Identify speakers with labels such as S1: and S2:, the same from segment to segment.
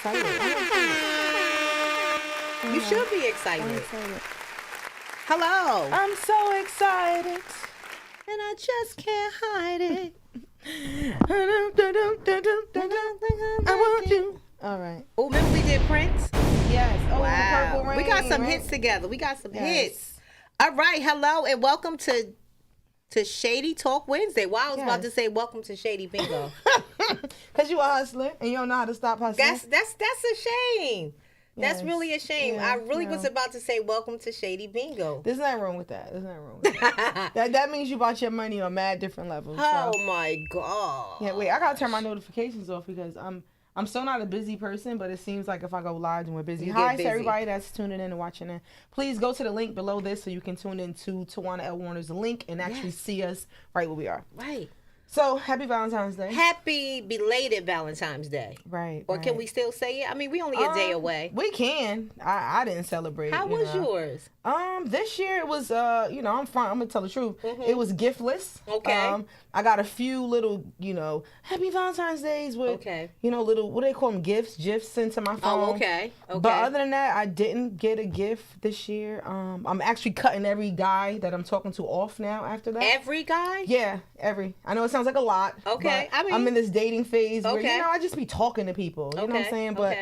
S1: excited. I'm excited.
S2: You should be
S1: I'm
S2: excited.
S1: excited.
S2: Hello.
S1: I'm so excited.
S2: And I just can't hide it.
S1: I want you. All right.
S2: Oh, remember we did Prince?
S1: Yes. Oh,
S2: Wow.
S1: Purple Rain.
S2: We got some
S1: right?
S2: hits together. We got some
S1: Yes.
S2: hits. All right. Hello and welcome to Shady Talk Wednesday. Well, I was about to say welcome to Shady Bingo.
S1: Cause you a hustler and you don't know how to stop hustling.
S2: That's a shame. That's
S1: Yes.
S2: really a shame.
S1: Yeah,
S2: I really was
S1: no.
S2: about to say welcome to Shady Bingo.
S1: There's nothing wrong with that. That means you bought your money on mad different levels.
S2: Oh
S1: so.
S2: my god.
S1: Yeah, wait, I gotta turn my notifications off because I'm still not a busy person, but it seems like if I go live and we're busy.
S2: You
S1: Hi
S2: get busy.
S1: to everybody that's tuning in and watching in. Please go to the link below this so you can tune in to Tawana L. Warner's link and actually see us right where we are.
S2: Right.
S1: So happy Valentine's Day.
S2: Happy belated Valentine's Day.
S1: Right.
S2: Or can we still say it? I mean, we only a day away.
S1: We can. I didn't celebrate.
S2: How was yours?
S1: This year it was I'm gonna tell the truth.
S2: Mm-hmm.
S1: It was giftless.
S2: Okay.
S1: I got a few little, happy Valentine's Days with little, what do they call them, gifts sent to my phone.
S2: Oh, okay.
S1: But other than that, I didn't get a gift this year. I'm actually cutting every guy that I'm talking to off now after that.
S2: Every guy?
S1: Yeah, every. I know it sounds like a lot.
S2: Okay.
S1: But I'm in this dating phase where,
S2: Okay.
S1: I just be talking to people. You know what I'm saying? But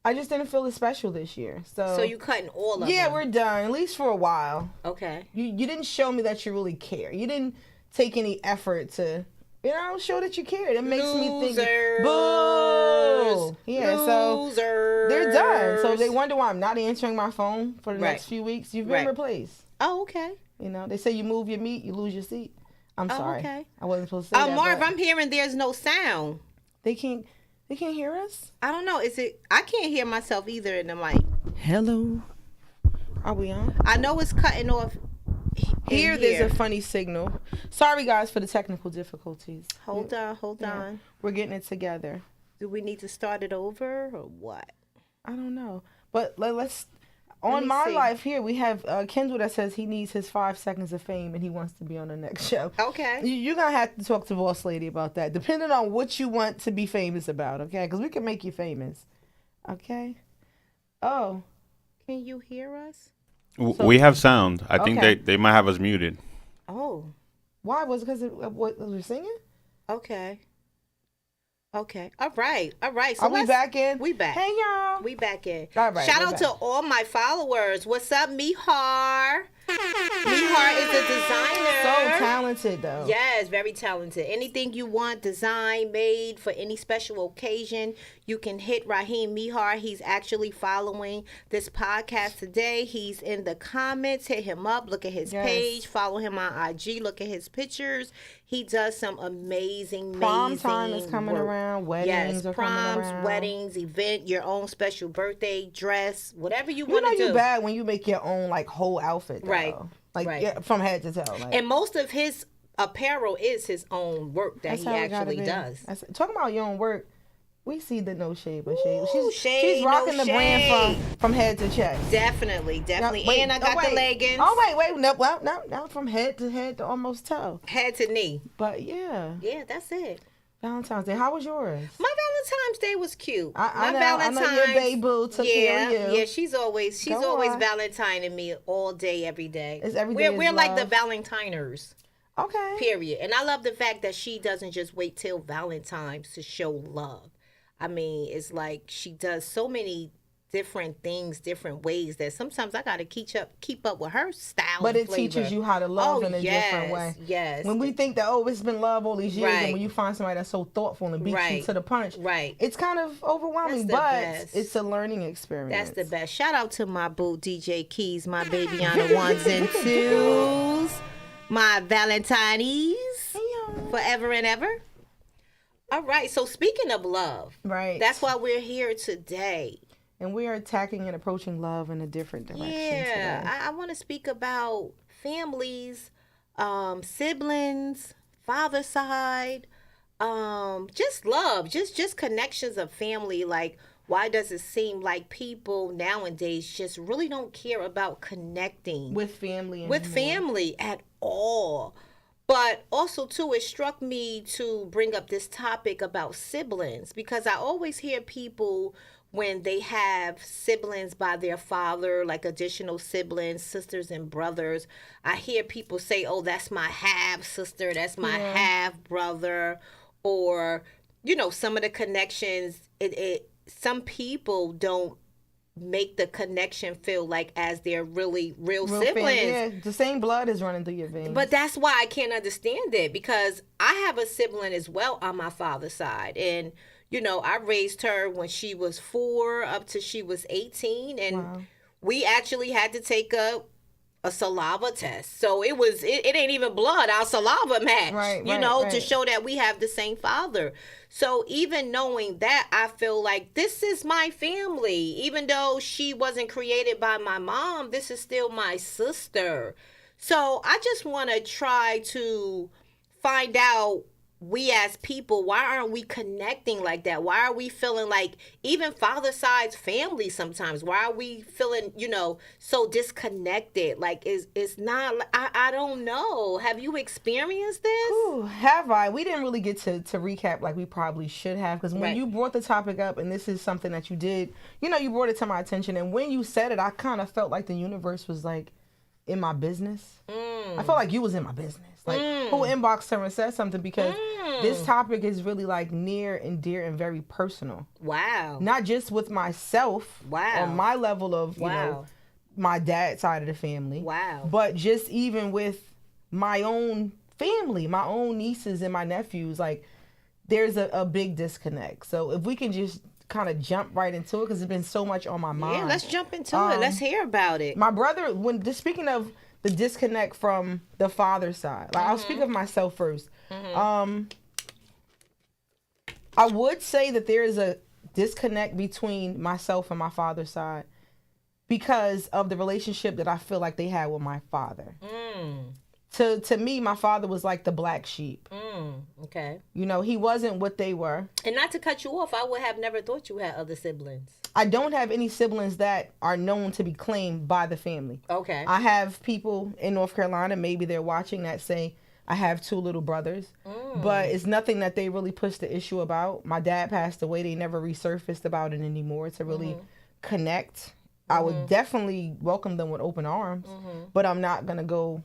S1: I just didn't feel as special this year. So
S2: you cutting all of them?
S1: Yeah, we're done, at least for a while.
S2: Okay.
S1: You didn't show me that you really care. You didn't take any effort to, show that you cared. It makes me think, boo! Yeah,
S2: Losers.
S1: so they're done. So they wonder why I'm not answering my phone for the next few weeks. You've been replaced.
S2: Oh, okay.
S1: They say you move your meat, you lose your seat. I'm sorry.
S2: Okay.
S1: I wasn't supposed to say that.
S2: Marv,
S1: but
S2: I'm hearing there's no sound.
S1: They can't hear us?
S2: I don't know. I can't hear myself either in the mic.
S1: Hello? Are we on?
S2: I know it's cutting off.
S1: Here, there's a funny signal. Sorry, guys, for the technical difficulties.
S2: Hold on.
S1: We're getting it together.
S2: Do we need to start it over or what?
S1: I don't know. But let's... On my life here, we have Kendall that says he needs his 5 seconds of fame and he wants to be on the next show.
S2: Okay.
S1: You're going to have to talk to Boss Lady about that, depending on what you want to be famous about, okay? Because we can make you famous. Okay? Oh.
S2: Can you hear us?
S3: We have sound. I think they might have us muted.
S2: Oh.
S1: Why? Was it because of what we were singing?
S2: Okay. All right. So
S1: are we back in?
S2: We back.
S1: Hey, y'all.
S2: We back in.
S1: All right.
S2: Shout out to all my followers. What's up, Mihar? Mihar is a designer.
S1: So talented, though.
S2: Yes, very talented. Anything you want, design, made for any special occasion, you can hit Raheem Mihar. He's actually following this podcast today. He's in the comments. Hit him up. Look at his page. Follow him on IG. Look at his pictures. He does some amazing
S1: Prom time is coming around. Weddings are coming around.
S2: Weddings, event, your own special birthday dress, whatever you want to do.
S1: You bad when you make your own whole outfit, though.
S2: Right.
S1: Yeah, from head to toe.
S2: And most of his apparel is his own work that he actually does.
S1: Talking about your own work, we see the No Shade but Shade.
S2: She's
S1: rocking the brand from head to chest.
S2: Definitely.
S1: Now,
S2: and I got the leggings.
S1: Oh, wait. No, from head to almost toe.
S2: Head to knee.
S1: But yeah.
S2: Yeah, that's it.
S1: Valentine's Day. How was yours?
S2: My Valentine's Day was cute.
S1: I know your baby boo took care of you.
S2: Yeah, she's always Valentining me all day, every day. We're like the Valentiners.
S1: Okay.
S2: Period. And I love the fact that she doesn't just wait till Valentine's to show love. I mean, it's like she does so many different things, different ways that sometimes I gotta keep up with her style.
S1: But it
S2: flavor.
S1: teaches you how to love in a different way.
S2: Yes.
S1: When we think that it's been love all these years, and when you find somebody that's so thoughtful and beats you to the punch, it's kind of overwhelming. But it's a learning experience.
S2: That's the best. Shout out to my boo DJ Keys, my baby on the ones and twos, my Valentines, forever and ever. All right. So speaking of love, that's why we're here today.
S1: And we are attacking and approaching love in a different direction today.
S2: I want to speak about families, siblings, father side, just love, just connections of family. Like, why does it seem like people nowadays just really don't care about connecting
S1: with family
S2: at all? But also, too, it struck me to bring up this topic about siblings because I always hear people when they have siblings by their father, like additional siblings, sisters and brothers. I hear people say, oh, that's my half sister, that's my half brother, or, you know, some of the connections, some people don't make the connection feel like as their really real siblings.
S1: Yeah, the same blood is running through your veins.
S2: But that's why I can't understand it, because I have a sibling as well on my father's side, and you know, I raised her when she was 4 up to she was 18, and we actually had to take a saliva test. So it ain't even blood, our saliva match, to show that we have the same father. So even knowing that, I feel like this is my family. Even though she wasn't created by my mom, this is still my sister. So I just want to try to find out, we as people, why aren't we connecting like that? Why are we feeling like, even father side's family sometimes, why are we feeling, you know, so disconnected? Like, it's not, I don't know. Have you experienced this?
S1: Ooh, have I? We didn't really get to recap like we probably should have, because when you brought the topic up, and this is something that you did, you know, you brought it to my attention, and when you said it, I kind of felt like the universe was like in my business. I felt like you was in my business. Like, who inboxed her and said something, because this topic is really like near and dear and very personal.
S2: Wow.
S1: Not just with myself. Wow. On my level of, you know, my dad's side of the family.
S2: Wow.
S1: But just even with my own family, my own nieces and my nephews, like, there's a big disconnect. So if we can just kind of jump right into it, because there's been so much on my mind.
S2: Yeah, let's jump into it. Let's hear about it.
S1: My brother, speaking of the disconnect from the father's side, like, I'll speak of myself first. I would say that there is a disconnect between myself and my father's side because of the relationship that I feel like they had with my father. To me, my father was like the black sheep.
S2: Okay.
S1: You know, he wasn't what they were.
S2: And not to cut you off, I would have never thought you had other siblings.
S1: I don't have any siblings that are known to be claimed by the family.
S2: Okay.
S1: I have people in North Carolina, maybe they're watching, that say I have 2 little brothers. But it's nothing that they really push the issue about. My dad passed away. They never resurfaced about it anymore to really connect. I would definitely welcome them with open arms, but I'm not going to go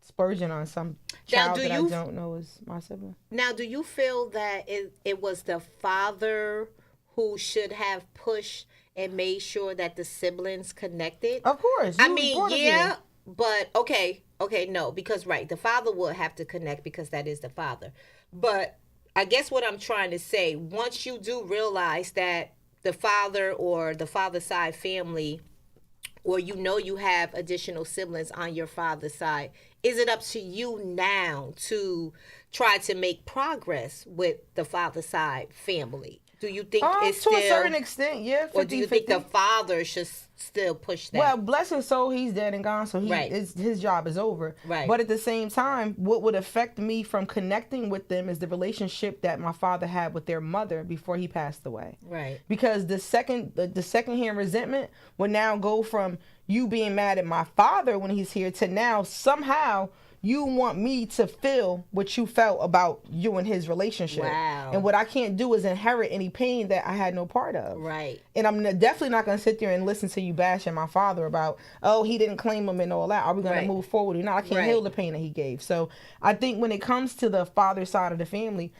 S1: splurging on some child that I don't know is my sibling.
S2: Now, do you feel that it was the father who should have pushed and made sure that the siblings connected?
S1: Of course.
S2: I mean, yeah, but okay, no, because the father will have to connect because that is the father. But I guess what I'm trying to say, once you do realize that the father or the father side family, or you know you have additional siblings on your father's side, is it up to you now to try to make progress with the father side family? Do you think it's
S1: to
S2: still,
S1: a certain extent, yeah, 50,
S2: or do you think the father should still push that?
S1: Well, bless his soul, he's dead and gone, so his job is over.
S2: Right.
S1: But at the same time, what would affect me from connecting with them is the relationship that my father had with their mother before he passed away.
S2: Right.
S1: Because the secondhand resentment would now go from you being mad at my father when he's here to now somehow you want me to feel what you felt about you and his relationship.
S2: Wow.
S1: And what I can't do is inherit any pain that I had no part of.
S2: Right.
S1: And I'm definitely not going to sit there and listen to you bashing my father about, oh, he didn't claim him and all that. Are we going to move forward or not? I can't heal the pain that he gave. So I think when it comes to the father side of the family,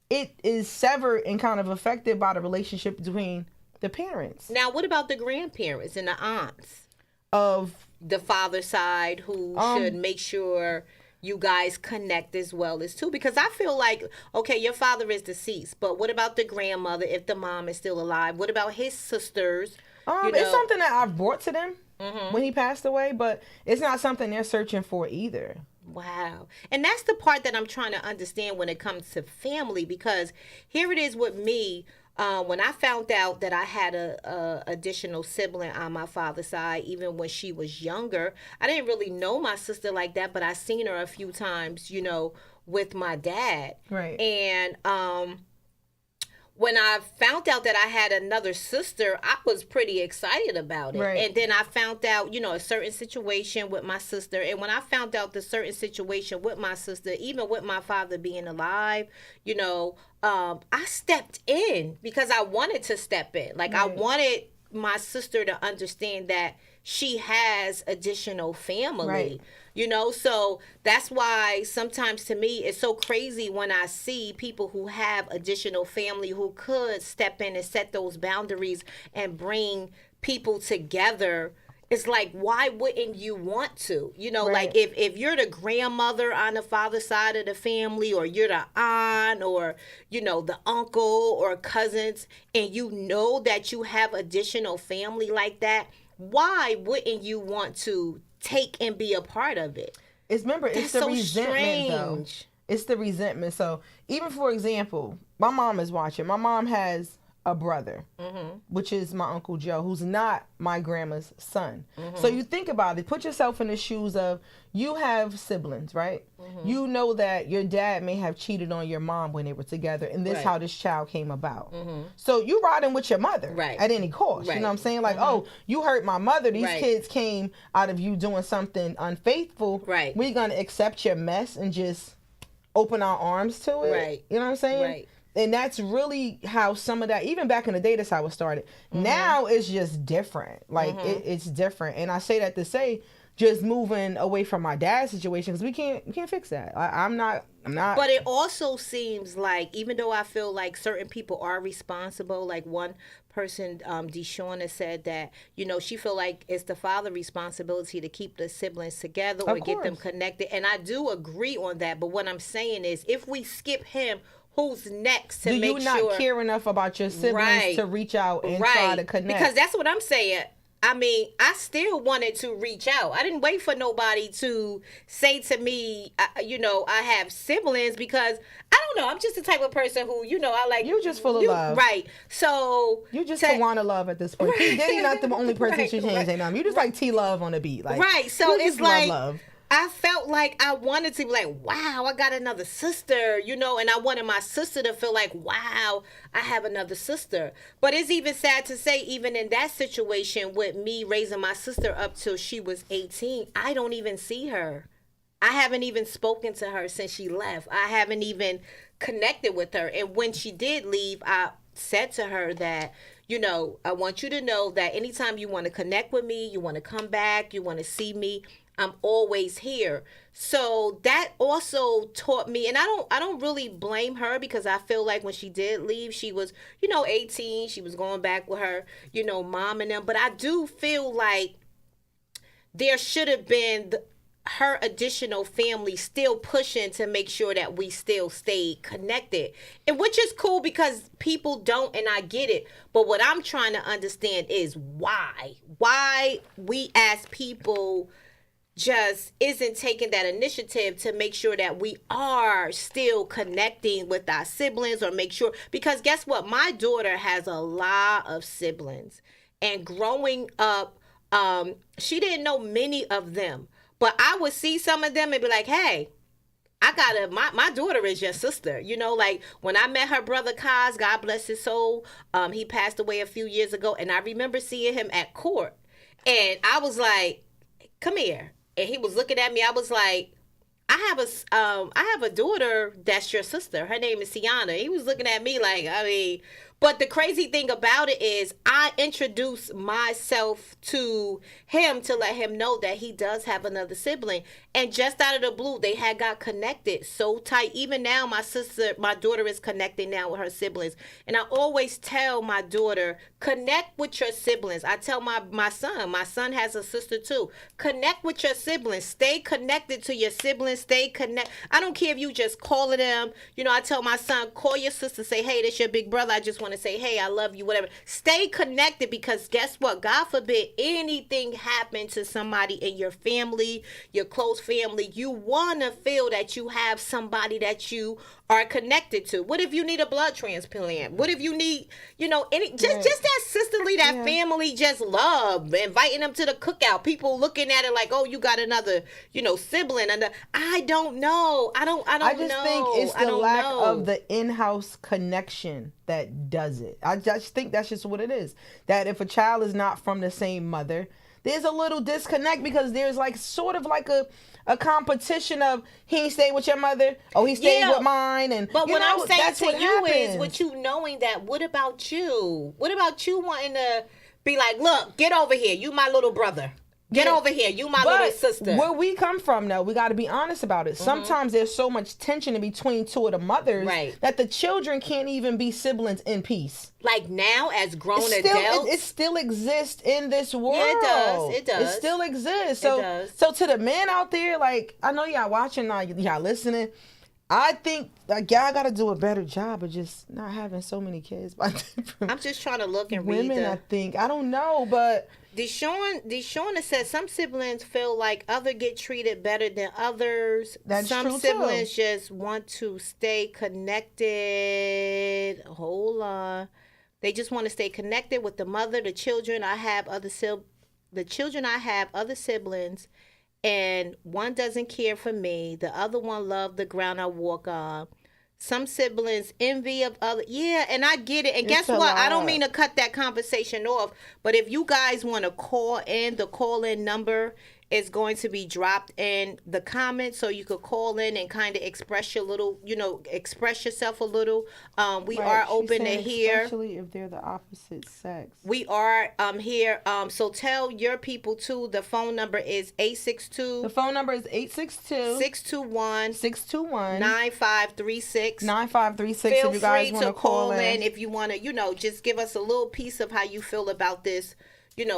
S1: it is severed and kind of affected by the relationship between the parents.
S2: Now, what about the grandparents and the aunts?
S1: Of
S2: the father side, who should make sure you guys connect as well as too, because I feel like, okay, your father is deceased, but what about the grandmother if the mom is still alive? What about his sisters?
S1: It's something that I've brought to them when he passed away, but it's not something they're searching for either.
S2: Wow. And that's the part that I'm trying to understand when it comes to family, because here it is with me. When I found out that I had a additional sibling on my father's side, even when she was younger, I didn't really know my sister like that, but I seen her a few times, with my dad.
S1: Right.
S2: And when I found out that I had another sister, I was pretty excited about it.
S1: Right.
S2: And then I found out, a certain situation with my sister. And when I found out the certain situation with my sister, even with my father being alive, I stepped in because I wanted to step in. Like, I wanted my sister to understand that she has additional family.
S1: Right.
S2: So that's why sometimes to me it's so crazy when I see people who have additional family who could step in and set those boundaries and bring people together. It's like, why wouldn't you want to?
S1: Right.
S2: Like if you're the grandmother on the father's side of the family, or you're the aunt, or, the uncle or cousins, and that you have additional family like that, why wouldn't you want to take and be a part of it?
S1: It's the
S2: so
S1: resentment, though. It's the resentment. So even, for example, my mom is watching. My mom has a brother, which is my Uncle Joe, who's not my grandma's son. So you think about it. Put yourself in the shoes of, you have siblings, right? You know that your dad may have cheated on your mom when they were together, and this is how this child came about. So you riding with your mother at any cost. You know what I'm saying? Like, oh, you hurt my mother. These kids came out of you doing something unfaithful.
S2: Right.
S1: We're going to accept your mess and just open our arms to it.
S2: Right.
S1: You know what I'm saying?
S2: Right.
S1: And that's really how some of that, even back in the day, that's how it started. Now it's just different. Like, it's different. And I say that to say, just moving away from my dad's situation, because we can't fix that. I'm not.
S2: But it also seems like, even though I feel like certain people are responsible, like one person, Deshauna, said that, she feel like it's the father's responsibility to keep the siblings together or get them connected. And I do agree on that. But what I'm saying is, if we skip him, who's next to make sure?
S1: Do you not care enough about your siblings to reach out and try to connect?
S2: Because that's what I'm saying. I mean, I still wanted to reach out. I didn't wait for nobody to say to me, I have siblings, because I don't know. I'm just the type of person who, I like.
S1: You're just full of love.
S2: Right. So.
S1: You just want to love at this point. Right. Diddy not the only person she changed their name. You just like T-Love on the beat. Like,
S2: right. So it's like.
S1: Love.
S2: I felt like I wanted to be like, wow, I got another sister, and I wanted my sister to feel like, wow, I have another sister. But it's even sad to say, even in that situation with me raising my sister up till she was 18, I don't even see her. I haven't even spoken to her since she left. I haven't even connected with her. And when she did leave, I said to her that, I want you to know that anytime you want to connect with me, you want to come back, you want to see me, I'm always here. So that also taught me, and I don't really blame her, because I feel like when she did leave, she was, 18, she was going back with her, mom and them. But I do feel like there should have been her additional family still pushing to make sure that we still stay connected. And which is cool, because people don't, and I get it. But what I'm trying to understand is why we as people just isn't taking that initiative to make sure that we are still connecting with our siblings, or make sure, because guess what? My daughter has a lot of siblings, and growing up, she didn't know many of them, but I would see some of them and be like, hey, my daughter is your sister. Like when I met her brother Kaz, God bless his soul, he passed away a few years ago, and I remember seeing him at court, and I was like, come here. And he was looking at me. I was like, I have a daughter that's your sister. Her name is Tiana. He was looking at me like, but the crazy thing about it is I introduced myself to him to let him know that he does have another sibling. And just out of the blue, they had got connected so tight. Even now, my daughter is connecting now with her siblings. And I always tell my daughter, connect with your siblings. I tell my son has a sister too. Connect with your siblings. Stay connected to your siblings. Stay connected. I don't care if you just calling them. I tell my son, call your sister, say, hey, this your big brother. I just want want to say, hey, I love you, whatever. Stay connected, because guess what? God forbid anything happen to somebody in your family, your close family. You want to feel that you have somebody that you are connected to. What if you need a blood transplant? What if you need, just that sisterly, that family just love, inviting them to the cookout. People looking at it like, oh, you got another, sibling. And I don't know. I just
S1: think it's the lack of the in-house connection that does it. I just think that's just what it is. That if a child is not from the same mother, there's a little disconnect, because there's like sort of like a competition of, he stayed with your mother, oh, he stayed with mine. And
S2: but what I'm saying to you is, with you knowing that, what about you? What about you wanting to be like, look, get over here, you my little brother. Get over here, you my little sister.
S1: Where we come from, though, we got to be honest about it. Sometimes there's so much tension in between two of the mothers that the children can't even be siblings in peace.
S2: Like now, as grown adults,
S1: it still exists in this world.
S2: Yeah, it does.
S1: It still exists. So to the men out there, like, I know y'all watching, y'all listening. I think like y'all got to do a better job of just not having so many kids by different.
S2: I'm just trying to look and
S1: women,
S2: read.
S1: I think, I don't know, but.
S2: Deshauna says some siblings feel like others get treated better than others.
S1: That's
S2: some
S1: true
S2: siblings
S1: too.
S2: just want to stay connected. Hold on. They just want to stay connected with the mother, the children. I have other siblings, and one doesn't care for me. The other one loves the ground I walk on. Some siblings envy of other. Yeah, and I get it. And guess what? I don't mean to cut that conversation off, but if you guys want to call in, the call-in number is going to be dropped in the comments, so you could call in and kind of express express yourself a little. We are open to hear.
S1: Especially if they're the opposite sex.
S2: We are here. So tell your people too. The phone number is 862.
S1: The phone number is
S2: 621 9536.
S1: 9536.
S2: Feel
S1: if you guys
S2: free to
S1: call in.
S2: If you want to, just give us a little piece of how you feel about this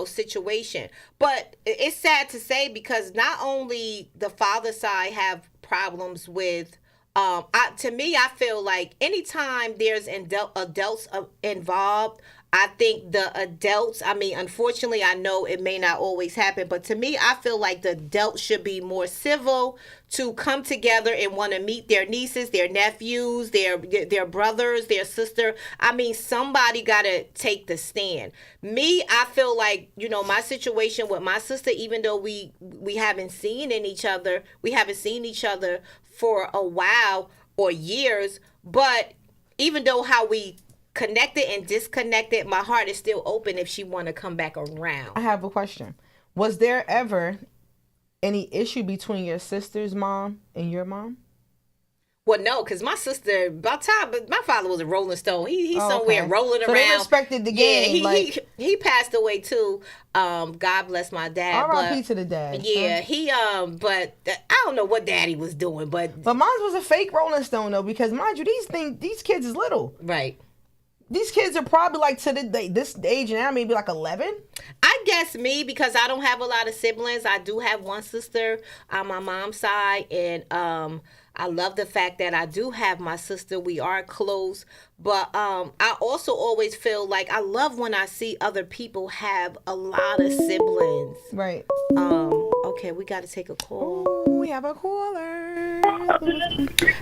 S2: situation. But it's sad to say, because not only the father side have problems with, to me, I feel like anytime there's adults involved, I think the adults, unfortunately, I know it may not always happen, but to me, I feel like the adults should be more civil to come together and want to meet their nieces, their nephews, their brothers, their sister. Somebody got to take the stand. Me, I feel like, my situation with my sister, even though we haven't seen each other for a while or years, but even though how we connected and disconnected, my heart is still open if she want to come back around.
S1: I have a question. Was there ever any issue between your sister's mom and your mom?
S2: Well, no, because my sister, by the time my father was a Rolling Stone, he's somewhere rolling around.
S1: They respected the game.
S2: Yeah, he passed away too. God bless my dad.
S1: R.I.P. to the dad.
S2: Yeah, he but I don't know what daddy was doing, but
S1: mine was a fake Rolling Stone though, because mind you, these kids is little.
S2: Right.
S1: These kids are probably like this age now, maybe like 11.
S2: I guess me, because I don't have a lot of siblings. I do have one sister on my mom's side, and I love the fact that I do have my sister. We are close, but I also always feel like I love when I see other people have a lot of siblings.
S1: Right.
S2: Okay, we got to take a call.
S1: Ooh, we have a caller.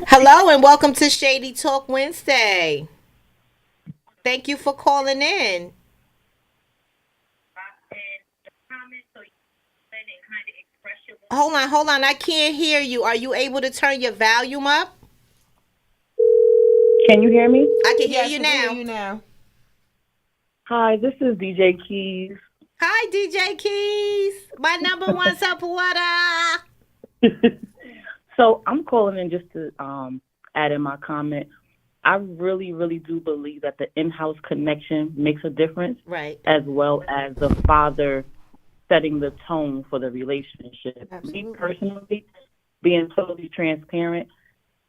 S2: Hello, and welcome to Shady Talk Wednesday. Thank you for calling in. Hold on. I can't hear you. Are you able to turn your volume up?
S4: Can you hear me?
S2: I can hear you now.
S1: Can hear you now.
S4: Hi, this is DJ Keys.
S2: Hi, DJ Keys. My number one supporter.
S4: So I'm calling in just to add in my comment. I really, really do believe that the in-house connection makes a difference.
S2: Right.
S4: As well as the father setting the tone for the relationship.
S2: Absolutely.
S4: Me personally, being totally transparent,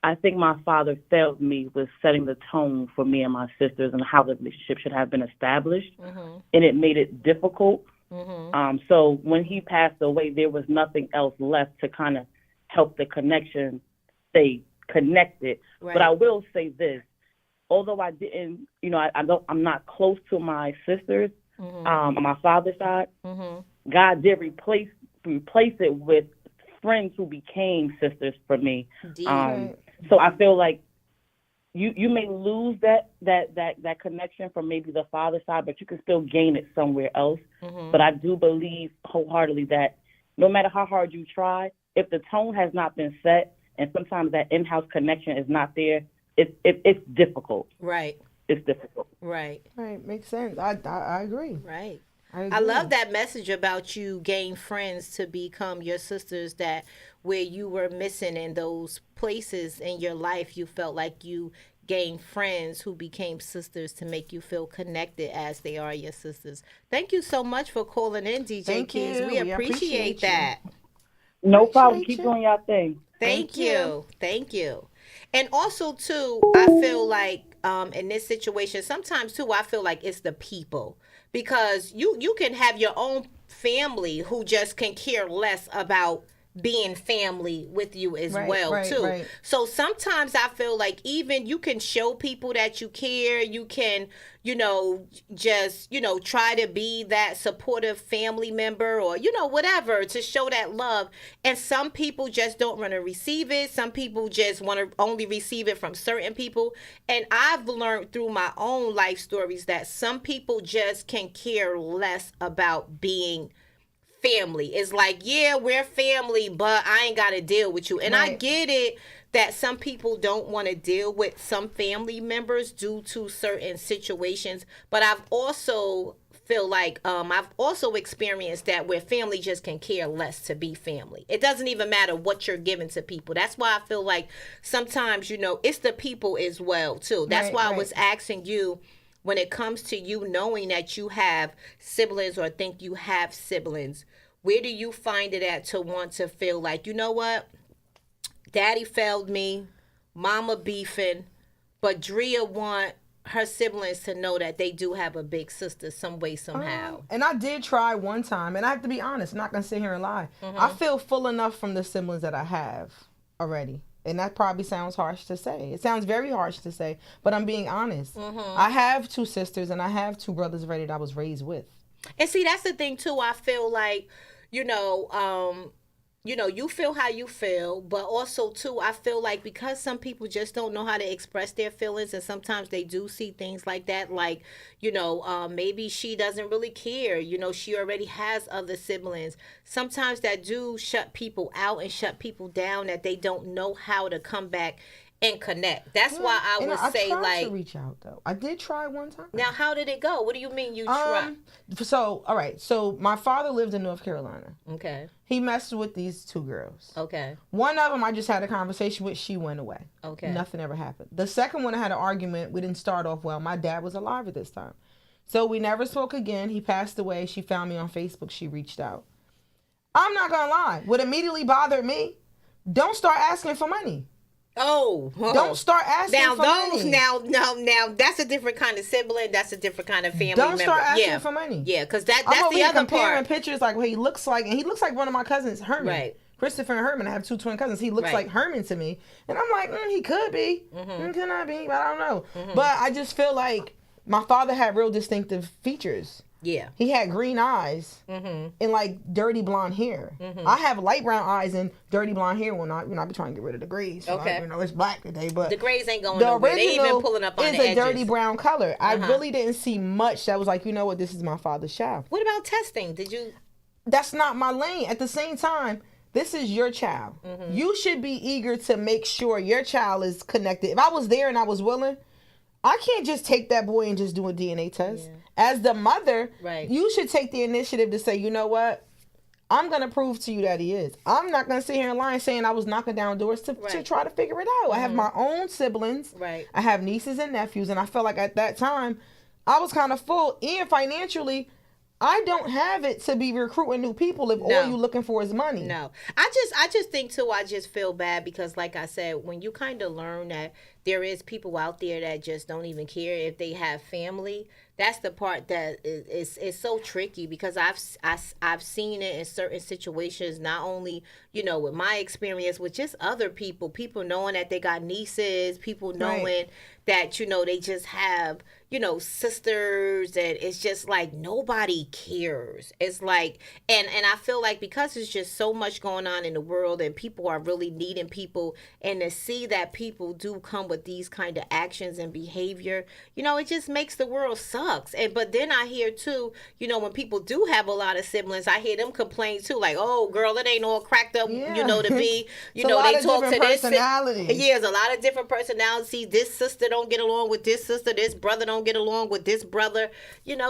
S4: I think my father failed me with setting the tone for me and my sisters and how the relationship should have been established.
S2: Mm-hmm.
S4: And it made it difficult.
S2: Mm-hmm.
S4: So when he passed away, there was nothing else left to kind of help the connection stay connected.
S2: Right.
S4: But I will say this, although I didn't, I'm not close to my sisters on my father's side. God did replace it with friends who became sisters for me. So I feel like you may lose that connection from maybe the father side, but you can still gain it somewhere else. But I do believe wholeheartedly that no matter how hard you try, if the tone has not been set, and sometimes that in-house connection is not there, it's difficult.
S2: Right.
S4: It's difficult.
S2: Right.
S1: Right. Makes sense. I agree.
S2: Right.
S1: I
S2: I love that message about you gain friends to become your sisters, that where you were missing in those places in your life, you felt like you gained friends who became sisters to make you feel connected as they are your sisters. Thank you so much for calling in, DJ
S1: Thank
S2: Keys.
S1: you.
S2: We
S1: We
S2: appreciate
S1: appreciate
S2: that.
S4: No problem.
S1: Appreciate
S4: Keep
S1: you.
S4: doing your thing.
S2: Thank
S1: Thank
S2: you.
S1: you.
S2: Thank you. And also too, I feel like in this situation, sometimes too, I feel like it's the people, because you can have your own family who just can care less about being family with you as
S1: Right,
S2: well
S1: right,
S2: too.
S1: right.
S2: So sometimes I feel like even you can show people that you care, you can, just, try to be that supportive family member, or, whatever, to show that love. And some people just don't want to receive it. Some people just want to only receive it from certain people. And I've learned through my own life stories that some people just can care less about being family. It's like, yeah, we're family, but I ain't got to deal with you. And I
S1: Right.
S2: get it that some people don't want to deal with some family members due to certain situations, but I've also feel like I've also experienced that where family just can care less to be family. It doesn't even matter what you're giving to people. That's why I feel like sometimes, it's the people as well too. That's
S1: Right,
S2: why I
S1: right.
S2: was asking you, when it comes to you knowing that you have siblings or think you have siblings, where do you find it at to want to feel like, you know what, daddy failed me, mama beefing, but Drea want her siblings to know that they do have a big sister some way, somehow.
S1: And I did try one time, and I have to be honest, I'm not gonna sit here and lie. I feel full enough from the siblings that I have already. And that probably sounds harsh to say. It sounds very harsh to say, but I'm being honest. I have two sisters and I have two brothers already that I was raised with.
S2: And see, that's the thing too. I feel like, you feel how you feel, but also too, I feel like because some people just don't know how to express their feelings, and sometimes they do see things like that, like, maybe she doesn't really care. She already has other siblings. Sometimes that do shut people out and shut people down, that they don't know how to come back and connect. That's why I would say,
S1: I tried
S2: like,
S1: to reach out though. I did try one time.
S2: now how did it go? What do you mean you tried?
S1: So all right. So my father lived in North Carolina.
S2: Okay.
S1: He messed with these two girls.
S2: Okay.
S1: One of them I just had a conversation with. She went away.
S2: Okay.
S1: Nothing ever happened. The second one I had an argument. We didn't start off well. My dad was alive at this time. So we never spoke again. He passed away. She found me on Facebook. She reached out. I'm not going to lie. What immediately bothered me, don't start asking for money.
S2: Oh,
S1: don't start asking
S2: now
S1: for
S2: those
S1: money.
S2: Now that's a different kind of sibling. That's a different kind of family
S1: Don't
S2: member.
S1: start asking
S2: Yeah.
S1: for money.
S2: Yeah, because that's
S1: I'm over
S2: the
S1: here
S2: other
S1: comparing
S2: part.
S1: pictures like what he looks like, and he looks like one of my cousins, Herman.
S2: Right.
S1: Christopher and Herman. I have two twin cousins. He looks
S2: Right.
S1: like Herman to me, and I'm like, he could be, could not be, but I don't know. But I just feel like my father had real distinctive features.
S2: Yeah.
S1: He had green eyes and like dirty blonde hair. I have light brown eyes and dirty blonde hair when I be trying to get rid of the grays. So
S2: Okay.
S1: it's black today, but
S2: The grays ain't going
S1: the
S2: nowhere. They
S1: original
S2: even pulling up on
S1: is
S2: the
S1: a
S2: edges.
S1: dirty brown color. I really didn't see much that was like, you know what, this is my father's child.
S2: What about testing? Did you?
S1: That's not my lane. At the same time, this is your child. You should be eager to make sure your child is connected. If I was there and I was willing, I can't just take that boy and just do a DNA test.
S2: Yeah.
S1: As the mother,
S2: Right.
S1: you should take the initiative to say, you know what? I'm going to prove to you that he is. I'm not going to sit here and lie and saying I was knocking down doors to try to figure it out. I have my own siblings.
S2: Right.
S1: I have nieces and nephews. And I felt like at that time, I was kind of full. And financially, I don't have it to be recruiting new people if all you looking for is money.
S2: No, I just think too. I just feel bad because, like I said, when you kind of learn that there is people out there that just don't even care if they have family, That's the part that is so tricky, because I've seen it in certain situations, not only, with my experience, with just other people knowing that they got nieces, people knowing that, they just have, sisters, and it's just like nobody cares. It's like, and I feel like because there's just so much going on in the world and people are really needing people, and to see that people do come with these kind of actions and behavior, it just makes the world sucks. But then I hear too, when people do have a lot of siblings, I hear them complain too, like, oh girl, it ain't all cracked up, to be, they talk to this. Yeah, there's a lot of different personalities. This sister don't get along with this sister. This brother don't get along with this brother.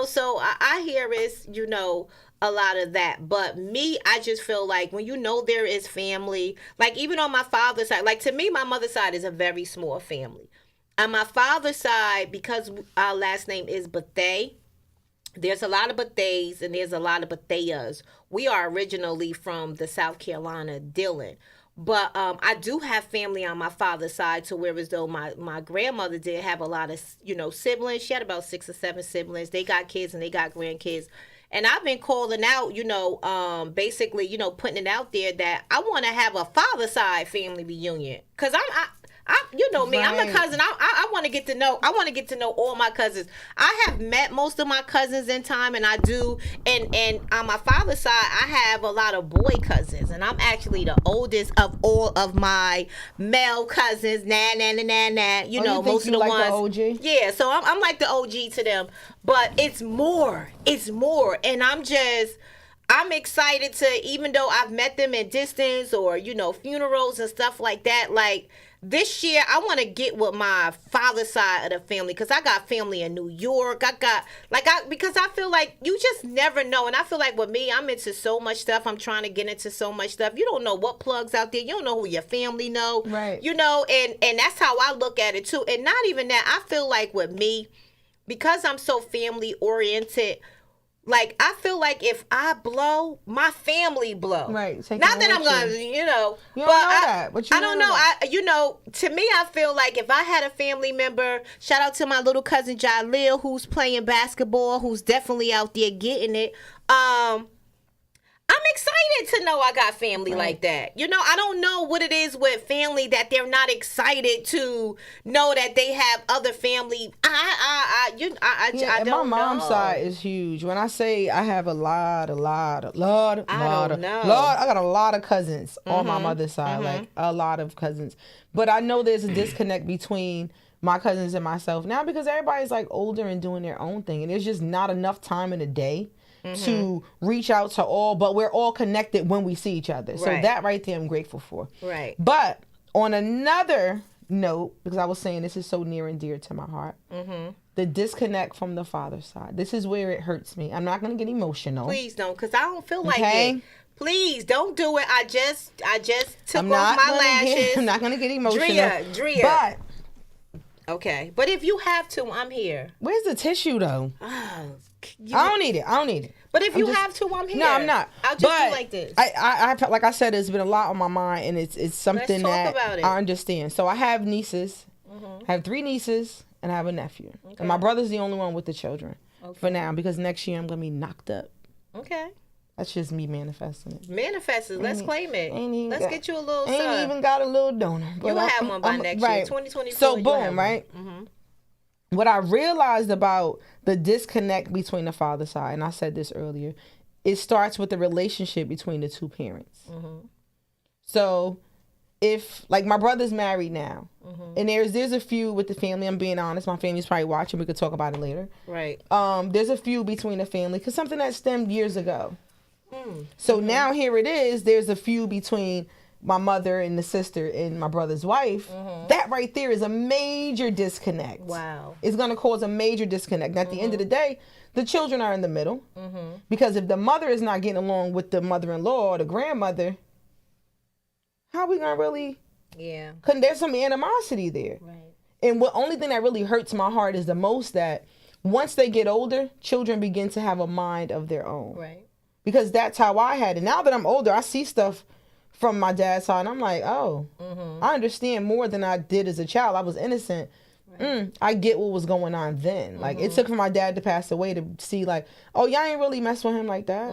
S2: So I hear is, a lot of that. But me, I just feel like when there is family, like even on my father's side, like to me, my mother's side is a very small family. On my father's side, because our last name is Bethay, there's a lot of Bethays and there's a lot of Bethayas. We are originally from the South Carolina, Dillon. But I do have family on my father's side, to where as though my grandmother did have a lot of, siblings. She had about 6 or 7 siblings. They got kids and they got grandkids. And I've been calling out, basically, putting it out there that I want to have a father side family reunion. Because me, right. I'm a cousin. I want to get to know. I want to get to know all my cousins. I have met most of my cousins in time, and I do. And on my father's side, I have a lot of boy cousins, and I'm actually the oldest of all of my male cousins. Most of the ones. The OG? Yeah, so I'm like the OG to them. But it's more. It's more, and I'm excited to, even though I've met them in distance or funerals and stuff like that, like. This year, I want to get with my father's side of the family, because I got family in New York. Because I feel like you just never know. And I feel like with me, I'm into so much stuff. I'm trying to get into so much stuff. You don't know what plugs out there. You don't know who your family know.
S1: Right.
S2: And that's how I look at it too. And not even that. I feel like with me, because I'm so family oriented, like, I feel like if I blow, my family blow.
S1: Right.
S2: Not that I'm going to,
S1: You don't know that. But
S2: I don't know. To me, I feel like if I had a family member, shout out to my little cousin Jalil, who's playing basketball, who's definitely out there getting it. I'm excited to know I got family like that. I don't know what it is with family that they're not excited to know that they have other family. I don't know.
S1: My mom's side is huge. When I say I have a lot, I got a lot of cousins on my mother's side, like a lot of cousins. But I know there's a disconnect between my cousins and myself now, because everybody's like older and doing their own thing, and there's just not enough time in the day to reach out to all, but we're all connected when we see each other. So that right there I'm grateful for.
S2: Right.
S1: But on another note, because I was saying this is so near and dear to my heart, the disconnect from the father's side. This is where it hurts me. I'm not going to get emotional.
S2: Please don't, because I don't feel like it. Please don't do it. I just took off my lashes.
S1: I'm not going to get emotional.
S2: Drea.
S1: But
S2: okay. But if you have to, I'm here.
S1: Where's the tissue though?
S2: Oh,
S1: I don't need it.
S2: But if you have to, I'm here.
S1: No, I'm not.
S2: I'll just do like this.
S1: I like I said, there's been a lot on my mind, and it's something that I understand. So I have nieces. I have 3 nieces, and I have a nephew. Okay. And my brother's the only one with the children for now, because next year I'm going to be knocked up.
S2: Okay.
S1: That's just me manifesting it.
S2: Let's claim it. Let's get you a little son.
S1: Ain't even got a little donor.
S2: You'll have one by next year. 2024.
S1: So boom, right? What I realized about the disconnect between the father side, and I said this earlier, it starts with the relationship between the 2 parents. So if, like, my brother's married now, and there's a few with the family, I'm being honest, my family's probably watching, we could talk about it later.
S2: Right.
S1: There's a few between the family, because something that stemmed years ago. So now here it is, there's a few between my mother and the sister and my brother's wife. That right there is a major disconnect.
S2: Wow.
S1: It's going to cause a major disconnect. And at the end of the day, the children are in the middle. Because if the mother is not getting along with the mother-in-law or the grandmother, how are we going to really...
S2: Yeah.
S1: Because there's some animosity there.
S2: Right.
S1: And the only thing that really hurts my heart is the most that once they get older, children begin to have a mind of their own.
S2: Right.
S1: Because that's how I had it. Now that I'm older, I see stuff from my dad's side, and I'm like, oh, I understand more than I did as a child. I was innocent. I get what was going on then. Like, it took for my dad to pass away to see, like, oh, y'all ain't really mess with him like that.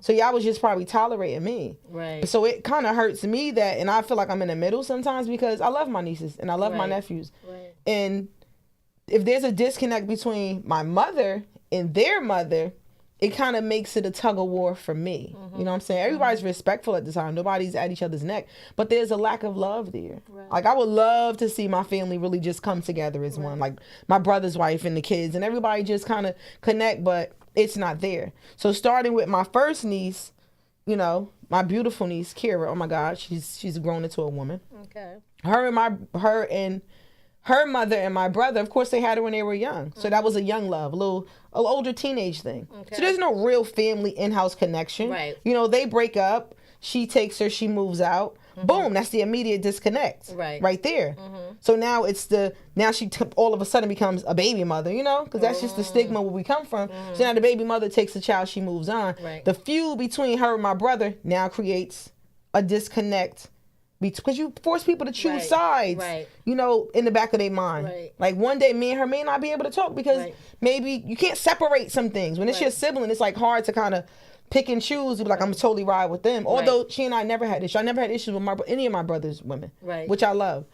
S1: So y'all was just probably tolerating me.
S2: Right.
S1: So it kind of hurts me that, and I feel like I'm in the middle sometimes because I love my nieces and I love my nephews.
S2: Right.
S1: And if there's a disconnect between my mother and their mother, it kind of makes it a tug of war for me. You know what I'm saying? Everybody's respectful at the time. Nobody's at each other's neck. But there's a lack of love there. Right. Like, I would love to see my family really just come together as one. Like, my brother's wife and the kids and everybody just kind of connect, but it's not there. So starting with my first niece, you know, my beautiful niece, Kira, oh my God, she's grown into a woman.
S2: Okay.
S1: Her and her mother and my brother, of course, they had her when they were young. So that was a young love, a little older teenage thing. Okay. So there's no real family in-house connection.
S2: Right.
S1: You know, they break up. She takes her. She moves out. Boom. That's the immediate disconnect. Right there. So now she all of a sudden becomes a baby mother, you know, because that's just the stigma where we come from. So now the baby mother takes the child. She moves on.
S2: Right.
S1: The feud between her and my brother now creates a disconnect. Because you force people to choose sides, you know, in the back of their mind. Right. Like, one day, me and her may not be able to talk because maybe you can't separate some things. When it's your sibling, it's like hard to kind of pick and choose. Be like, I'm totally ride with them. Although she and I never had issues. I never had issues with any of my brother's women, which I love.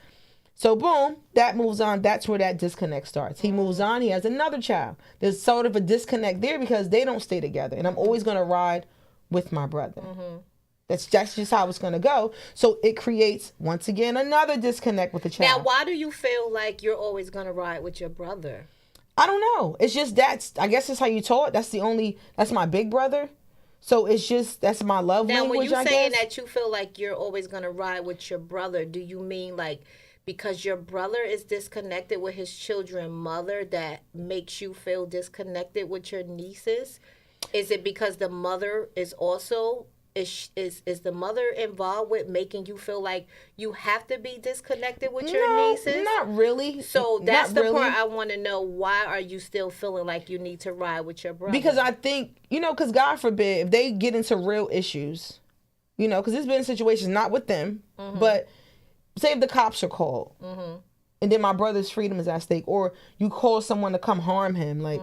S1: So, boom, that moves on. That's where that disconnect starts. He moves on. He has another child. There's sort of a disconnect there because they don't stay together. And I'm always going to ride with my brother. That's just how it's going to go. So it creates, once again, another disconnect with the child.
S2: Now, why do you feel like you're always going to ride with your brother?
S1: I don't know. It's just I guess that's how you taught. That's my big brother. So it's just, that's my love language,
S2: Now, when you're saying
S1: guess.
S2: that you feel like you're always going to ride with your brother, do you mean like because your brother is disconnected with his children's mother that makes you feel disconnected with your nieces? Is it because the mother is also... Is the mother involved with making you feel like you have to be disconnected with your nieces?
S1: Not really.
S2: So that's the part I want to know. Why are you still feeling like you need to ride with your brother?
S1: Because I think, you know, because God forbid, if they get into real issues, you know, because there's been situations, not with them, but say if the cops are called. And then my brother's freedom is at stake, or you call someone to come harm him. Like,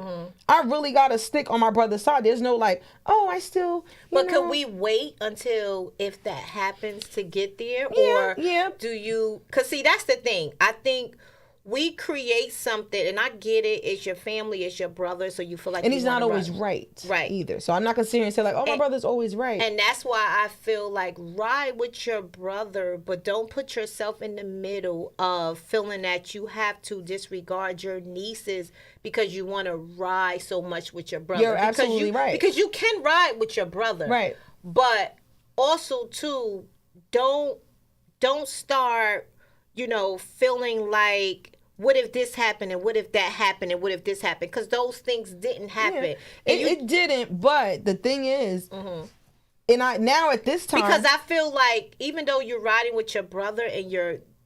S1: I really got to stick on my brother's side. There's no like, oh, I still.
S2: But could we wait until if that happens to get there, or do you? Because see, that's the thing. I think we create something, and I get it. It's your family, it's your brother, so you feel like.
S1: And he's not always right either. So I'm not gonna sit here and say like, oh, my brother's always right.
S2: And that's why I feel like ride with your brother, but don't put yourself in the middle of feeling that you have to disregard your nieces because you want to ride so much with your brother.
S1: You're absolutely right.
S2: Because you can ride with your brother,
S1: right?
S2: But also too, don't start, you know, feeling like, what if this happened, and what if that happened, and what if this happened? Because those things didn't happen.
S1: It didn't, but the thing is, and now at this time...
S2: Because I feel like, even though you're riding with your brother and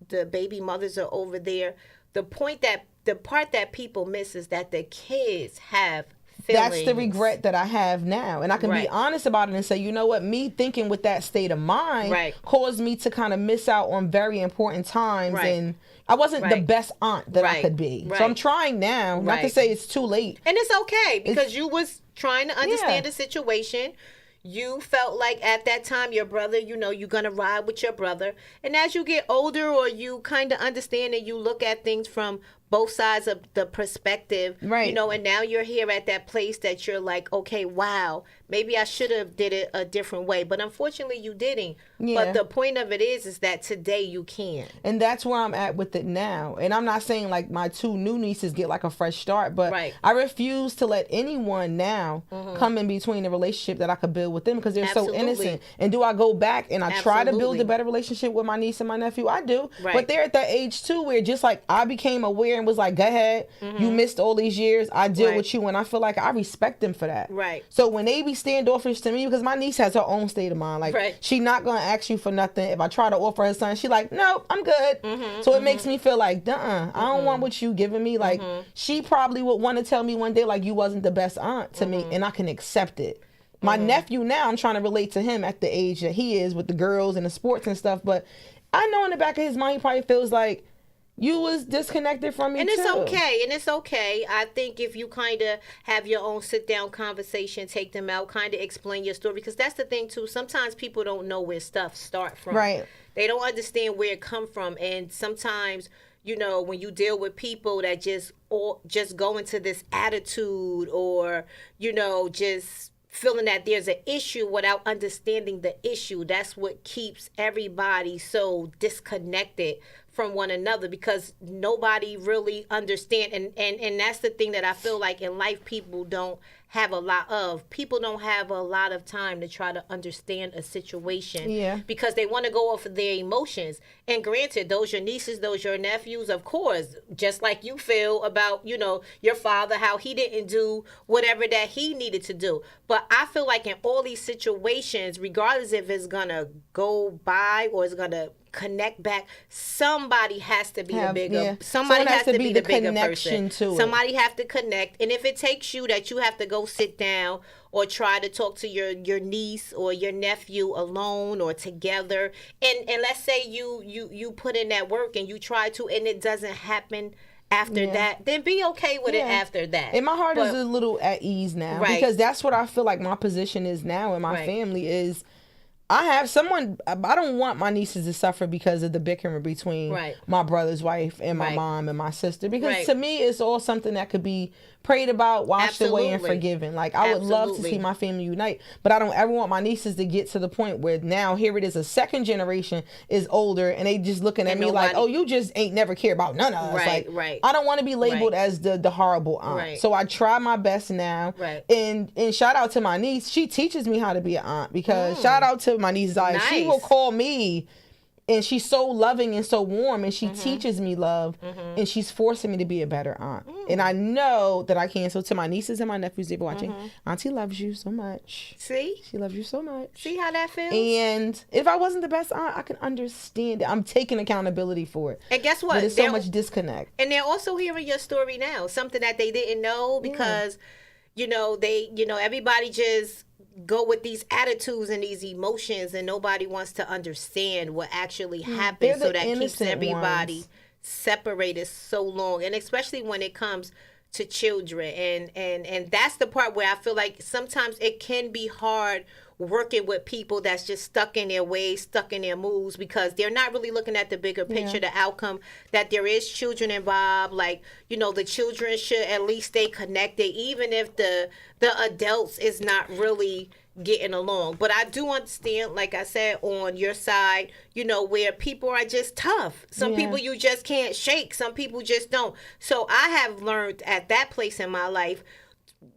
S2: the baby mothers are over there, the part that people miss is that the kids have feelings.
S1: That's the regret that I have now. And I can be honest about it and say, you know what, me thinking with that state of mind caused me to kind of miss out on very important times. And I wasn't the best aunt that I could be. So I'm trying now, not to say it's too late.
S2: And it's okay, because you was trying to understand the situation. You felt like at that time your brother, you know, you're going to ride with your brother. And as you get older, or you kind of understand and you look at things from both sides of the perspective, you know, and now you're here at that place that you're like, okay, wow, maybe I should have did it a different way. But unfortunately, you didn't. But the point of it is that today you can.
S1: And that's where I'm at with it now. And I'm not saying like my two new nieces get like a fresh start, but I refuse to let anyone now come in between the relationship that I could build with them, because they're so innocent. And do I go back and I try to build a better relationship with my niece and my nephew? I do. But they're at that age too where just like I became aware and was like, go ahead, you missed all these years, I deal with you. And I feel like I respect them for that. So when they be standoffish to me, because my niece has her own state of mind, like she not gonna ask you for nothing. If I try to offer her something, she like, nope, I'm good. So it makes me feel like, I don't want what you giving me. Like she probably would want to tell me one day like, you wasn't the best aunt to me, and I can accept it. My nephew now, I'm trying to relate to him at the age that he is with the girls and the sports and stuff, but I know in the back of his mind he probably feels like, you was disconnected from me
S2: and
S1: too.
S2: It's okay. I think if you kind of have your own sit down conversation, take them out, kind of explain your story, because that's the thing too. Sometimes people don't know where stuff start from.
S1: Right.
S2: They don't understand where it come from, and sometimes, you know, when you deal with people that just go into this attitude, or, you know, just feeling that there's an issue without understanding the issue, that's what keeps everybody so disconnected from one another, because nobody really understand, and that's the thing that I feel like in life people don't have a lot of. People don't have a lot of time to try to understand a situation, because they want to go off of their emotions. And granted, those your nieces, those your nephews, of course, just like you feel about, you know, your father, how he didn't do whatever that he needed to do. But I feel like in all these situations, regardless if it's gonna go by or it's gonna connect back, somebody has to be the bigger. Somebody has to be the bigger person. Somebody have to connect. And if it takes you that you have to go sit down or try to talk to your niece or your nephew alone or together, and let's say you put in that work and you try to, and it doesn't happen after that, then be okay with it after that.
S1: And my heart is a little at ease now, because that's what I feel like my position is now in my family is, I have someone, I don't want my nieces to suffer because of the bickering between my brother's wife and my mom and my sister. Because to me, it's all something that could be prayed about, washed away, and forgiven. Like, I would love to see my family unite, but I don't ever want my nieces to get to the point where now here it is, a second generation is older and they just looking at me like, oh, you just ain't never care about none of us. I don't want to be labeled as the horrible aunt. So I try my best now. And shout out to my niece. She teaches me how to be an aunt, because shout out to my niece Zaya. She will call me, and she's so loving and so warm, and she teaches me love, and she's forcing me to be a better aunt. And I know that I can. So to my nieces and my nephews, they're watching, Auntie loves you so much.
S2: See?
S1: She loves you so much.
S2: See how that feels?
S1: And if I wasn't the best aunt, I can understand it. I'm taking accountability for it.
S2: And guess what?
S1: But there's so much disconnect.
S2: And they're also hearing your story now, something that they didn't know, because, you know, everybody just go with these attitudes and these emotions, and nobody wants to understand what actually happened. So that keeps everybody separated so long, and especially when it comes to children, and that's the part where I feel like sometimes it can be hard working with people that's just stuck in their ways, stuck in their moves, because they're not really looking at the bigger picture, the outcome, that there is children involved. Like, you know, the children should at least stay connected, even if the adults is not really getting along. But I do understand, like I said, on your side, you know, where people are just tough. Some people you just can't shake. Some people just don't. So I have learned at that place in my life,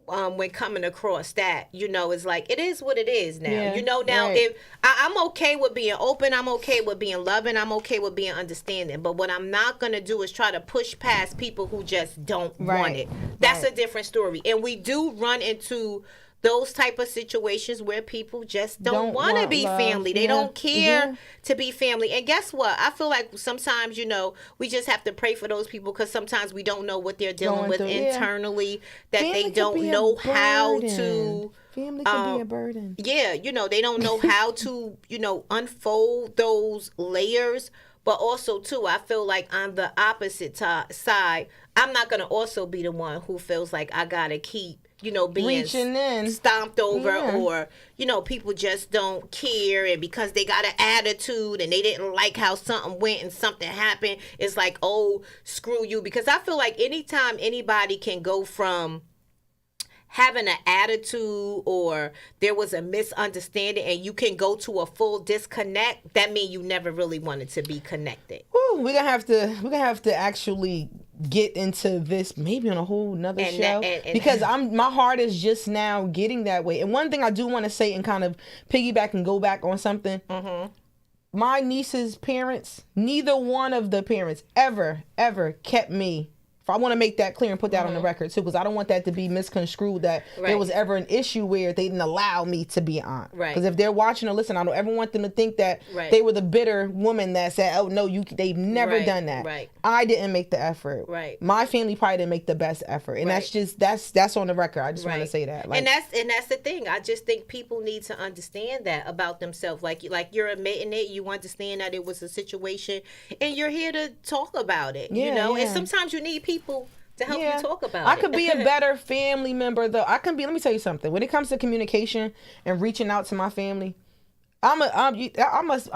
S2: when coming across that, you know, it's like, it is what it is now. You know, now if I'm okay with being open, I'm okay with being loving, I'm okay with being understanding. But what I'm not going to do is try to push past people who just don't want it. That's a different story. And we do run into those type of situations where people just don't want to be family. They don't care to be family. And guess what? I feel like sometimes, you know, we just have to pray for those people, because sometimes we don't know what they're dealing with internally, that family they don't know how to.
S1: Family can be a burden.
S2: Yeah, you know, they don't know how to, you know, unfold those layers. But also, too, I feel like on the opposite side, I'm not going to also be the one who feels like I got to keep, you know, being stomped over, or, you know, people just don't care, and because they got an attitude and they didn't like how something went and something happened, it's like, oh, screw you. Because I feel like anytime anybody can go from having an attitude, or there was a misunderstanding, and you can go to a full disconnect, that means you never really wanted to be connected.
S1: Ooh, we're gonna have to actually get into this maybe on a whole nother show, because my heart is just now getting that way. And one thing I do want to say, and kind of piggyback and go back on something, my niece's parents, neither one of the parents ever kept me I want to make that clear and put that on the record too, because I don't want that to be misconstrued that there was ever an issue where they didn't allow me to be an aunt. Because if they're watching or listening, I don't ever want them to think that they were the bitter woman that said, "Oh no, they've never done that." I didn't make the effort. My family probably didn't make the best effort, and that's on the record. I just want to say that.
S2: Like, and that's the thing. I just think people need to understand that about themselves. Like you're admitting it, you understand that it was a situation, and you're here to talk about it. You know, and sometimes you need people to help you talk about it.
S1: I could be a better family member though. Let me tell you something. When it comes to communication and reaching out to my family, I'm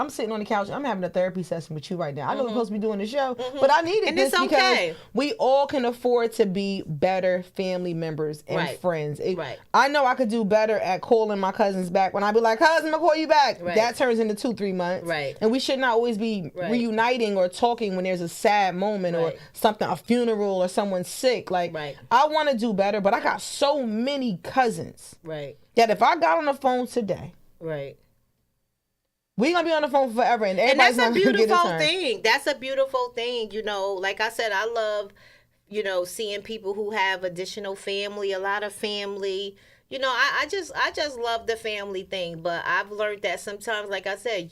S1: sitting on the couch. I'm having a therapy session with you right now. I know we're supposed to be doing the show, but I needed this because we all can afford to be better family members and friends. I know I could do better at calling my cousins back when I be like, "Cousin, I'm gonna call you back." That turns into 2-3 months. And we should not always be reuniting or talking when there's a sad moment or something, a funeral or someone's sick. Like I want to do better, but I got so many cousins that if I got on the phone today, we gonna be on the phone forever, and
S2: that's a beautiful thing. That's a beautiful thing. You know, like I said, I love, you know, seeing people who have additional family, a lot of family. You know, I just love the family thing. But I've learned that sometimes, like I said,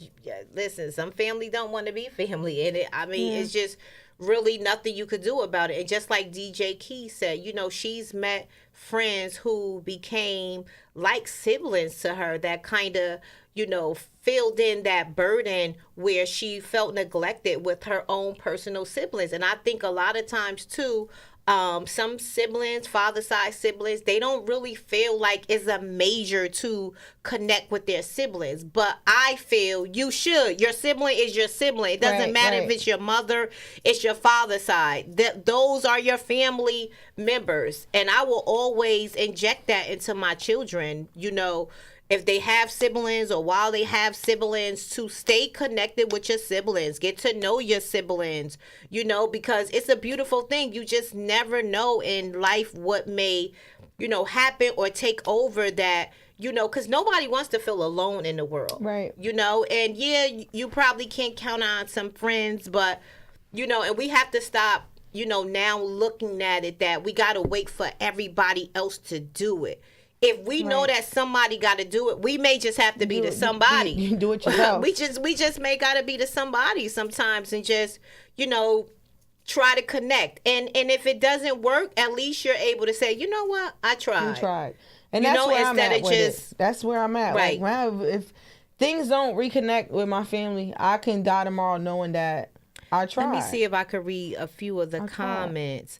S2: listen, some family don't want to be family, and it's just really nothing you could do about it. And just like DJ Key said, you know, she's met friends who became like siblings to her that kind of, you know, filled in that burden where she felt neglected with her own personal siblings. And I think a lot of times too, some siblings, father side siblings, they don't really feel like it's a major to connect with their siblings. But I feel you should. Your sibling is your sibling. It doesn't matter if it's your mother, it's your father's side. Those are your family members. And I will always inject that into my children, you know, if they have siblings or while they have siblings, to stay connected with your siblings, get to know your siblings, you know, because it's a beautiful thing. You just never know in life what may, you know, happen or take over that, you know, because nobody wants to feel alone in the world. You know, and you probably can't count on some friends, but, you know, and we have to stop, you know, now looking at it that we got to wait for everybody else to do it. If we know that somebody got to do it, we may just have to be the somebody.
S1: You do it yourself.
S2: we just may got to be the somebody sometimes and just, you know, try to connect. And if it doesn't work, at least you're able to say, you know what, I tried.
S1: You tried. And that's where I'm at with it. That's where I'm at.
S2: Right.
S1: Like, if things don't reconnect with my family, I can die tomorrow knowing that I tried.
S2: Let me see if I could read a few of the comments.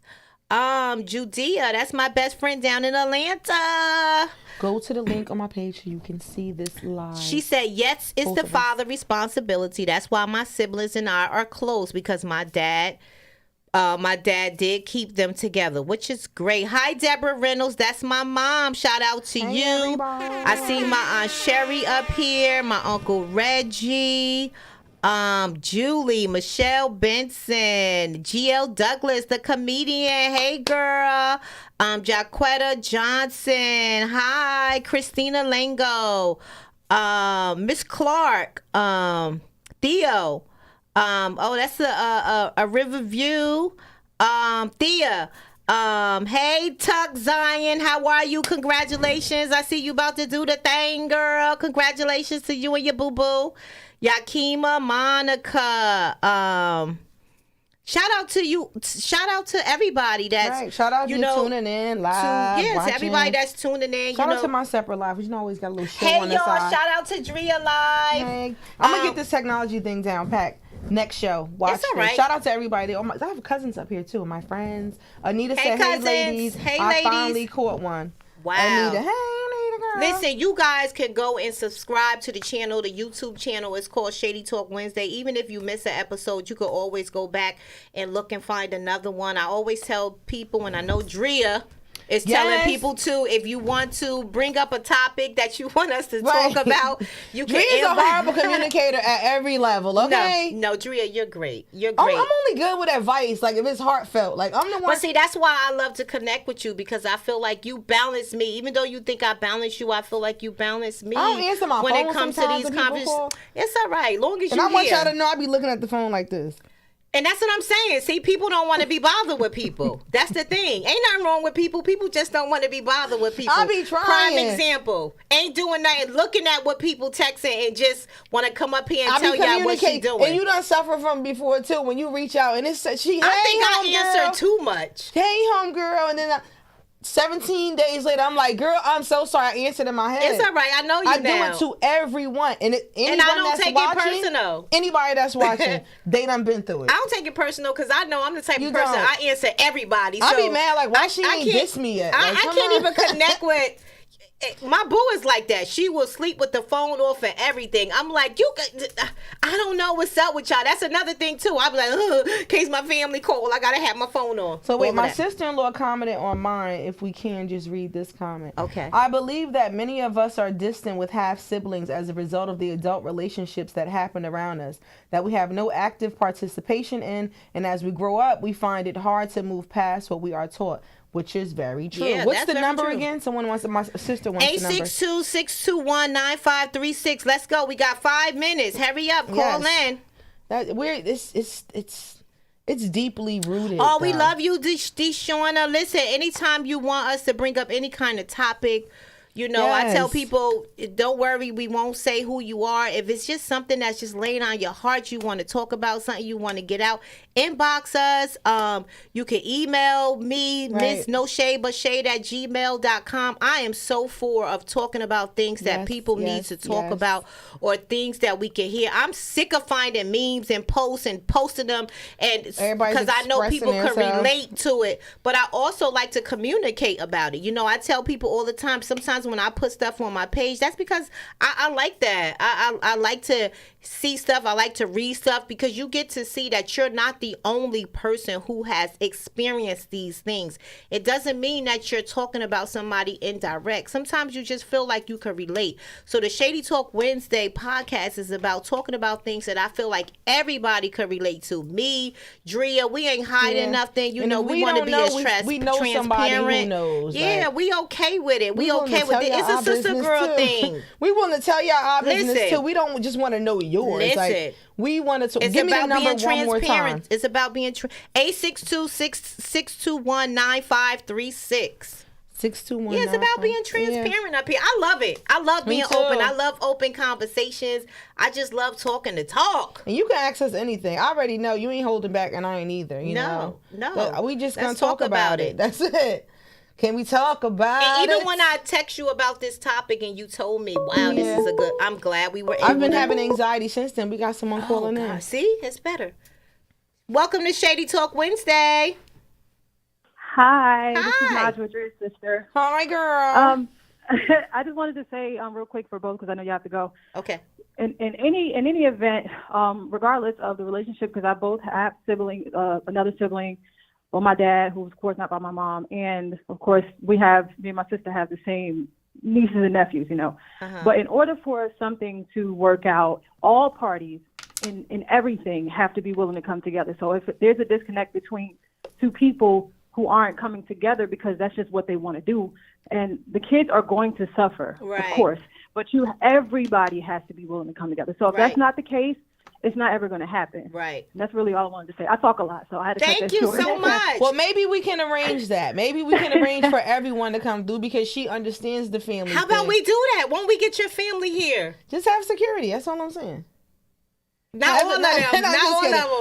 S2: Judea, that's my best friend down in Atlanta.
S1: Go to the link on my page so you can see this live.
S2: She said, yes, it's the father responsibility. That's why my siblings and I are close, because my dad did keep them together, which is great. Hi, Deborah Reynolds. That's my mom. Shout out to you.
S1: Everybody.
S2: I see my Aunt Sherry up here, my Uncle Reggie. Julie, Michelle Benson, GL Douglas, the comedian. Hey, girl. Jaquetta Johnson. Hi, Christina Lango. Miss Clark. Theo. That's a Riverview. Thea. Hey, Tuck Zion, how are you? Congratulations. I see you about to do the thing, girl. Congratulations to you and your boo-boo. Yakima, Monica, shout out to you. Shout out to everybody that's
S1: Shout out to you tuning in live.
S2: To everybody that's tuning in.
S1: Shout out to my separate live, because you know I always got a little show on the
S2: y'all,
S1: side.
S2: Shout out to Drea Live.
S1: Hey, I'm gonna get this technology thing down packed. Next show, watch
S2: it's all right.
S1: Shout out to everybody. I have cousins up here too. My friends. Anita said,
S2: cousins.
S1: "Hey ladies,
S2: hey
S1: I
S2: ladies.
S1: finally caught one."
S2: Wow.
S1: Anita, hey Anita, girl.
S2: Listen, you guys can go and subscribe to the channel. The YouTube channel is called Shady Talk Wednesday. Even if you miss an episode, you could always go back and look and find another one. I always tell people, and I know Drea is telling people too, if you want to bring up a topic that you want us to talk about, you can.
S1: Drea's a horrible communicator at every level, okay?
S2: No, Drea, you're great. You're great.
S1: I'm only good with advice, like if it's heartfelt. Like I'm the one.
S2: But see, that's why I love to connect with you, because I feel like you balance me. Even though you think I balance you, I feel like you balance me.
S1: I don't answer my
S2: when
S1: phone
S2: it comes to these conversations. It's all right, long as
S1: and
S2: you
S1: I want y'all to know I be looking at the phone like this.
S2: And that's what I'm saying. See, people don't want to be bothered with people. That's the thing. Ain't nothing wrong with people. People just don't want to be bothered with people.
S1: I'll be trying.
S2: Prime example. Ain't doing nothing, looking at what people texting and just want to come up here and tell y'all what she doing.
S1: And you done suffer from before too when you reach out and it's I think
S2: I answer too much.
S1: Hey, homegirl, and then 17 days later, I'm like, girl, I'm so sorry. I answered in my head.
S2: It's all right. I know you
S1: I
S2: now.
S1: do it to everyone. And I
S2: don't take it personal.
S1: Anybody that's watching, they done been through it.
S2: I don't take it personal because I know I'm the type of person, I answer everybody.
S1: I be mad like, why she ain't diss me yet?
S2: I can't even connect with... My boo is like that. She will sleep with the phone off and everything. I'm like, I don't know what's up with y'all. That's another thing too. I be like, in case my family call, I gotta have my phone on.
S1: So wait, my sister-in-law commented on mine. If we can just read this comment.
S2: Okay.
S1: I believe that many of us are distant with half siblings as a result of the adult relationships that happen around us that we have no active participation in, and as we grow up, we find it hard to move past what we are taught. Which is very true.
S2: Yeah,
S1: what's the number again? My sister wants the number.
S2: 862-621-9536. Let's go. We got 5 minutes. Hurry up. Call in.
S1: It's deeply rooted.
S2: Oh, we love you, Deshauna. Listen, anytime you want us to bring up any kind of topic, I tell people, don't worry, we won't say who you are. If it's just something that's just laying on your heart, you want to talk about something, you want to get out, inbox us. You can email me, Miss No Shade But Shade at gmail.com. I am so for of talking about things that people need to talk about or things that we can hear. I'm sick of finding memes and posts and posting them, and because I know people can relate to it. But I also like to communicate about it. I tell people all the time, sometimes when I put stuff on my page, that's because I like that. I like to see stuff. I like to read stuff because you get to see that you're not the only person who has experienced these things. It doesn't mean that you're talking about somebody indirect. Sometimes you just feel like you can relate. So the Shady Talk Wednesday podcast is about talking about things that I feel like everybody could relate to. Me, Drea, we ain't hiding nothing. We want to be as transparent.
S1: We know somebody who knows.
S2: Yeah, we okay with it. We okay with it. It's a sister girl thing.
S1: We want to tell y'all our business too. We don't just want to know yours.
S2: Listen.
S1: Like, we wanted to
S2: give me the number one more time. It's about being 862-621-9536.
S1: 621.
S2: Yeah, it's about being transparent up here. I love it. I love being open. I love open conversations. I just love talking to talk.
S1: And you can ask us anything. I already know you ain't holding back, and I ain't either.
S2: No.
S1: But we just gonna talk about it. That's it. Can we talk about it?
S2: And even when I text you about this topic and you told me, wow, this is a good, I'm glad we were able
S1: I've been having anxiety since then. We got someone calling in.
S2: See, it's better. Welcome to Shady Talk Wednesday.
S5: Hi. This is Najma Drew's sister.
S1: Hi, girl.
S5: I just wanted to say real quick for both because I know you have to go.
S2: Okay.
S5: In any event, regardless of the relationship, because I both have another sibling. Well, my dad, who's of course not by my mom, and of course me and my sister have the same nieces and nephews, But in order for something to work out, all parties in everything have to be willing to come together. So if there's a disconnect between two people who aren't coming together because that's just what they want to do, and the kids are going to suffer, of course. But everybody has to be willing to come together. So if that's not the case, it's not ever going to happen.
S2: Right.
S5: And that's really all I wanted to say. I talk a lot, so I had to cut that short.
S2: Thank you so much.
S1: Well, maybe we can arrange that. Maybe we can arrange for everyone to come through because she understands the family.
S2: How about we do that? Won't we get your family here?
S1: Just have security. That's all I'm saying.
S2: Not all of them.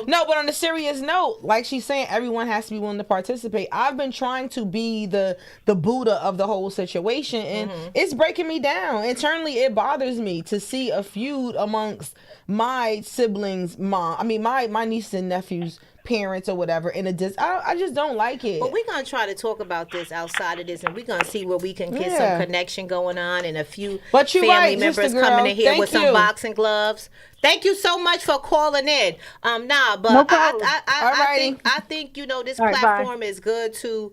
S1: No, but on a serious note, like she's saying, everyone has to be willing to participate. I've been trying to be the Buddha of the whole situation, and it's breaking me down. Internally, it bothers me to see a feud amongst my siblings' my nieces and nephews' parents or whatever in a I just don't like it.
S2: But we're gonna try to talk about this outside of this, and we're gonna see where we can get some connection going on, and a few family members coming in here with some boxing gloves. Thank you so much for calling in. No problem. I think this platform is good to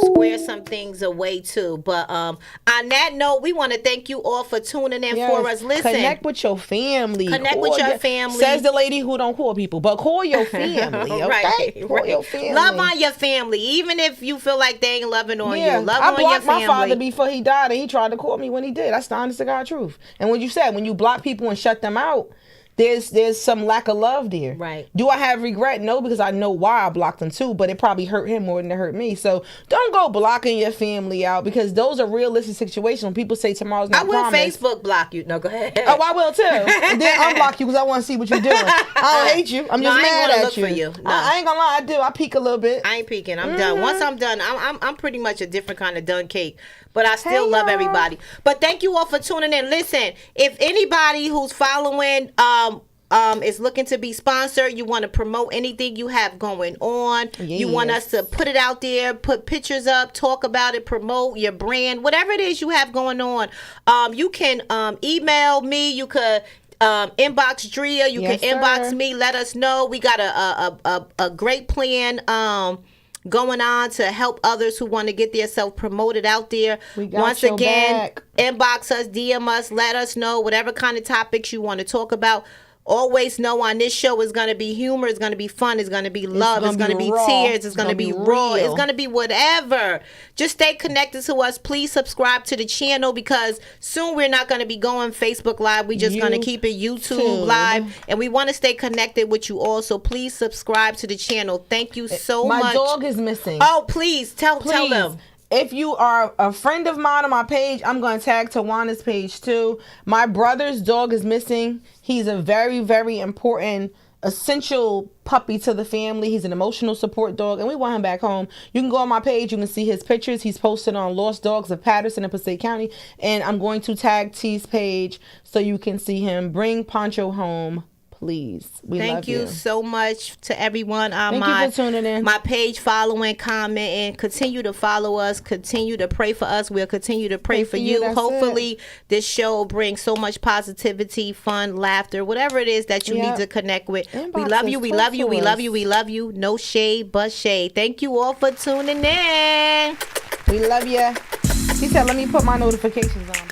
S2: square some things away too. But on that note, we want to thank you all for tuning in for us. Listen,
S1: connect with your family.
S2: Family.
S1: Says the lady who don't call people, but call your family. Okay? Call your family.
S2: Love on your family, even if you feel like they ain't loving on you. Love
S1: I
S2: on your
S1: blocked
S2: family.
S1: my father before he died, and he tried to call me when he did. That's the honest to God truth. And when you block people and shut them out, there's some lack of love there.
S2: Right.
S1: Do I have regret? No, because I know why I blocked him too, but it probably hurt him more than it hurt me. So don't go blocking your family out, because those are realistic situations. When people say tomorrow's not promised.
S2: I will Facebook block you. No, go ahead.
S1: Oh, I will too. And then unblock you because I want to see what you're doing. I don't hate you. I'm just mad at
S2: look
S1: you.
S2: For you. No.
S1: I ain't gonna lie, I do. I peek a little bit.
S2: I ain't peeking. I'm done. Once I'm done, I'm pretty much a different kind of done cake. But I still love everybody. But thank you all for tuning in. Listen, if anybody who's following is looking to be sponsored, you want to promote anything you have going on, you want us to put it out there, put pictures up, talk about it, promote your brand, whatever it is you have going on, you can email me, you could inbox Drea, you can inbox me, let us know. We got a great plan going on to help others who want to get themselves promoted out there. Once again, inbox us, DM us, let us know whatever kind of topics you want to talk about. Always know on this show is going to be humor, it's going to be fun, it's going to be love, it's going to be tears, it's going to be raw, it's going to be whatever. Just stay connected to us. Please subscribe to the channel, because soon we're not going to be going Facebook Live. We're just going to keep it YouTube Live, and we want to stay connected with you all. So please subscribe to the channel. Thank you so much.
S1: My dog is missing.
S2: Oh, please tell them.
S1: If you are a friend of mine on my page, I'm going to tag Tawana's page too. My brother's dog is missing. He's a very, very important, essential puppy to the family. He's an emotional support dog, and we want him back home. You can go on my page. You can see his pictures. He's posted on Lost Dogs of Patterson and Passaic County, and I'm going to tag T's page so you can see him. Bring Poncho home, please. We love you.
S2: Thank you so much to everyone on
S1: Thank you for tuning in.
S2: My page, following, commenting. Continue to follow us. Continue to pray for us. We'll continue to pray for you. Hopefully, this show brings so much positivity, fun, laughter, whatever it is that you need to connect with. We love you. We love you. We love you. We love you. No shade but shade. Thank you all for tuning in.
S1: We love you. He said, let me put my notifications on.